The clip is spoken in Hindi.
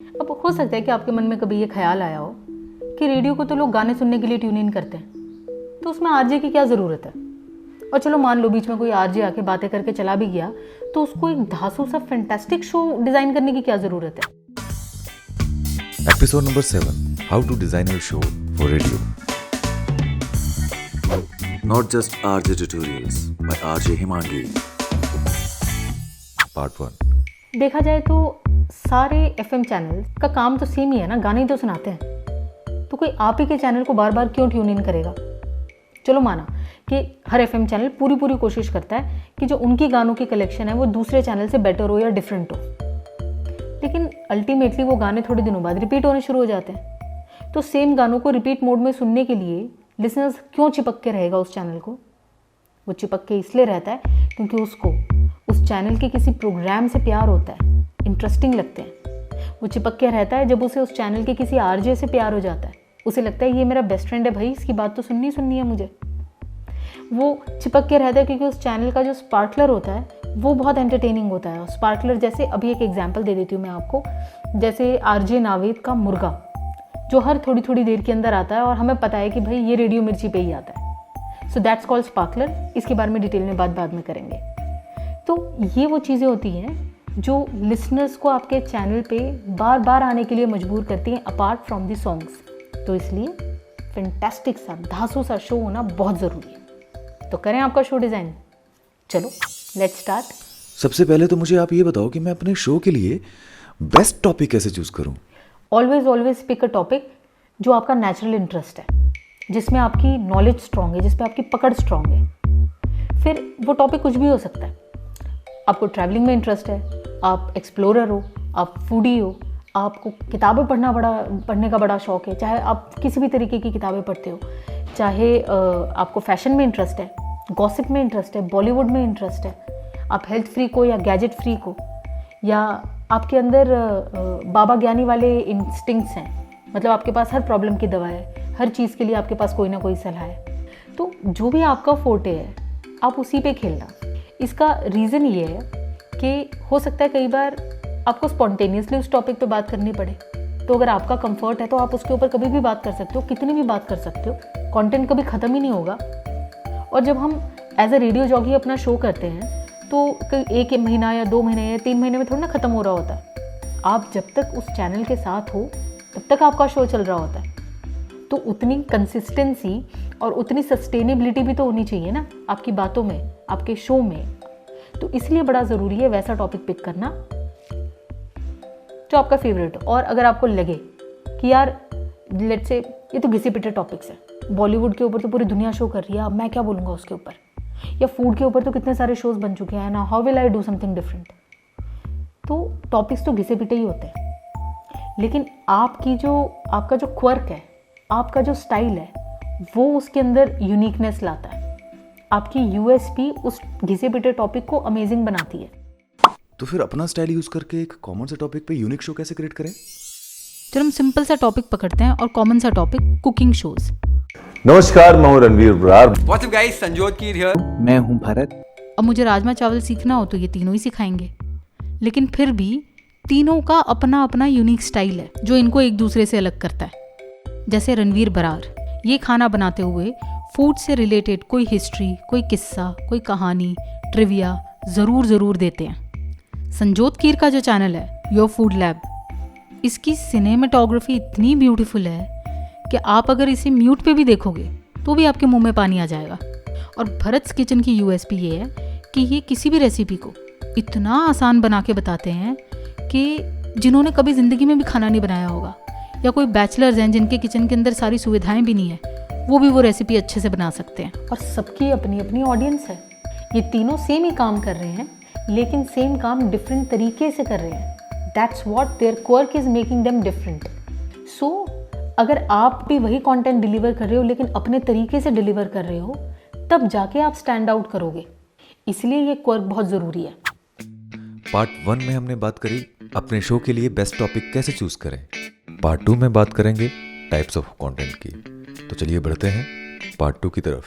अब हो सकता है कि आपके मन में कभी ये ख्याल आया हो कि रेडियो को तो लोग गाने सुनने के लिए ट्यून इन करते हैं, तो उसमें आरजे की क्या ज़रूरत है। और चलो मान लो बीच में कोई आरजे आके बातें करके चला भी गया, तो उसको एक धांसू सा फैंटास्टिक शो डिज़ाइन करने की क्या ज़रूरत है। Episode number 7, How to Design Your Show for Radio. Not just RJ Tutorials by RJ Himangi. Part 1. देखा जाए तो सारे एफएम चैनल का काम तो सेम ही है ना, गाने ही तो सुनाते हैं। तो कोई आप ही के चैनल को बार बार क्यों ट्यून इन करेगा। चलो माना कि हर एफएम चैनल पूरी कोशिश करता है कि जो उनकी गानों की कलेक्शन है वो दूसरे चैनल से बेटर हो या डिफरेंट हो, लेकिन अल्टीमेटली वो गाने थोड़े दिनों बाद रिपीट होने शुरू हो जाते हैं। तो सेम गानों को रिपीट मोड में सुनने के लिए लिसनर्स क्यों चिपक के रहेगा उस चैनल को। वो चिपक के इसलिए रहता है क्योंकि उसको उस चैनल के किसी प्रोग्राम से प्यार होता है, इंटरेस्टिंग लगते हैं। वो चिपक के रहता है जब उसे उस चैनल के किसी आरजे से प्यार हो जाता है, उसे लगता है ये मेरा बेस्ट फ्रेंड है भाई, इसकी बात तो सुननी है मुझे। वो चिपक के रहता है क्योंकि उस चैनल का जो स्पार्कलर होता है वो बहुत एंटरटेनिंग होता है। स्पार्कलर जैसे अभी एक एग्जांपल दे देती हूँ मैं आपको, जैसे आरजे नावेद का मुर्गा जो हर थोड़ी देर के अंदर आता है और हमें पता है कि भाई ये रेडियो मिर्ची पे ही आता है। So that's called sparkler. इसके बारे में डिटेल में बाद में करेंगे। तो ये वो चीज़ें होती हैं जो लिसनर्स को आपके चैनल पे बार बार आने के लिए मजबूर करती हैं अपार्ट फ्रॉम द सॉन्ग्स। तो इसलिए फैंटास्टिक सा धांसू सा शो होना बहुत ज़रूरी है। तो करें आपका शो डिज़ाइन। चलो लेट्स स्टार्ट। सबसे पहले तो मुझे आप ये बताओ कि मैं अपने शो के लिए बेस्ट टॉपिक कैसे चूज करूं। ऑलवेज पिक अ टॉपिक जो आपका नेचुरल इंटरेस्ट है, जिसमें आपकी नॉलेज स्ट्रांग है, जिसपे आपकी पकड़ स्ट्रांग है। फिर वो टॉपिक कुछ भी हो सकता है। आपको ट्रैवलिंग में इंटरेस्ट है, आप एक्सप्लोरर हो, आप फूडी हो, आपको किताबें पढ़ने का बड़ा शौक है, चाहे आप किसी भी तरीके की किताबें पढ़ते हो, चाहे आपको फैशन में इंटरेस्ट है, गॉसिप में इंटरेस्ट है, बॉलीवुड में इंटरेस्ट है, आप हेल्थ फ्रीक हो या गैजेट फ्रीक हो, या आपके अंदर बाबा ज्ञानी वाले इंस्टिंक्ट्स हैं, मतलब आपके पास हर प्रॉब्लम की दवा है, हर चीज़ के लिए आपके पास कोई ना कोई सलाह है। तो जो भी आपका फोर्टे है आप उसी पे खेलना। इसका रीज़न ये है कि हो सकता है कई बार आपको स्पॉन्टेनियसली उस टॉपिक पे बात करनी पड़े। तो अगर आपका कंफर्ट है तो आप उसके ऊपर कभी भी बात कर सकते हो, कितनी भी बात कर सकते हो, कंटेंट कभी ख़त्म ही नहीं होगा। और जब हम एज अ रेडियो जॉकी अपना शो करते हैं तो एक महीना या 2 महीने या 3 महीने में थोड़ा ना ख़त्म हो रहा होता है। आप जब तक उस चैनल के साथ हो तब तक आपका शो चल रहा होता है। तो उतनी कंसिस्टेंसी और उतनी सस्टेनेबिलिटी भी तो होनी चाहिए ना आपकी बातों में, आपके शो में। तो इसलिए बड़ा ज़रूरी है वैसा टॉपिक पिक करना जो आपका फेवरेट हो। और अगर आपको लगे कि यार लेट्स से ये तो घिसे पिटे टॉपिक्स है, बॉलीवुड के ऊपर तो पूरी दुनिया शो कर रही है, अब मैं क्या बोलूँगा उसके ऊपर, या फूड के ऊपर तो कितने सारे शोज बन चुके हैं ना, how will I do something different. तो टॉपिक्स तो घिसे पिटे ही होते हैं, लेकिन आपका जो क्वर्क है, आपका जो स्टाइल है, वो उसके अंदर यूनिकनेस लाता है। आपकी यूएसपी उस घिसे पिटे टॉपिक को अमेजिंग बनाती है। तो फिर अपना स्टाइल यूज करके एक कॉमन सा टॉपिक पे यूनिक शो कैसे क्रिएट करें। चलो हम सिंपल सा टॉपिक पकड़ते हैं और कॉमन सा टॉपिक कुकिंग शोज। नमस्कार, मैं हूं Ranveer Brar. What's up guys, Sanjyot Keer here। मैं हूं भरत। अब मुझे राजमा चावल सीखना हो तो ये तीनों ही सिखाएंगे, लेकिन फिर भी तीनों का अपना अपना यूनिक स्टाइल है जो इनको एक दूसरे से अलग करता है। जैसे रणवीर बरार ये खाना बनाते हुए फूड से रिलेटेड कोई हिस्ट्री, कोई किस्सा, कोई कहानी, ट्रिविया ज़रूर देते हैं। संजोत कीर का जो चैनल है योर फूड लैब, इसकी सिनेमेटोग्राफी इतनी ब्यूटीफुल है कि आप अगर इसे म्यूट पे भी देखोगे तो भी आपके मुंह में पानी आ जाएगा। और भरत किचन की यूएसपी ये है कि ये किसी भी रेसिपी को इतना आसान बना के बताते हैं कि जिन्होंने कभी ज़िंदगी में भी खाना नहीं बनाया होगा, या कोई बैचलर्स हैं जिनके किचन के अंदर सारी सुविधाएं भी नहीं है, वो भी वो रेसिपी अच्छे से बना सकते हैं। और सबकी अपनी अपनी ऑडियंस है। ये तीनों सेम ही काम कर रहे हैं, लेकिन सेम काम डिफरेंट तरीके से कर रहे हैं। That's what their quirk is making them different. So अगर आप भी वही कंटेंट डिलीवर कर रहे हो लेकिन अपने तरीके से डिलीवर कर रहे हो, तब जाके आप स्टैंड आउट करोगे। इसलिए ये क्वर्क बहुत ज़रूरी है। पार्ट 1 में हमने बात करी अपने शो के लिए बेस्ट टॉपिक कैसे चूज करें। पार्ट 2 में बात करेंगे टाइप्स ऑफ कंटेंट की। तो चलिए बढ़ते हैं पार्ट 2 की तरफ।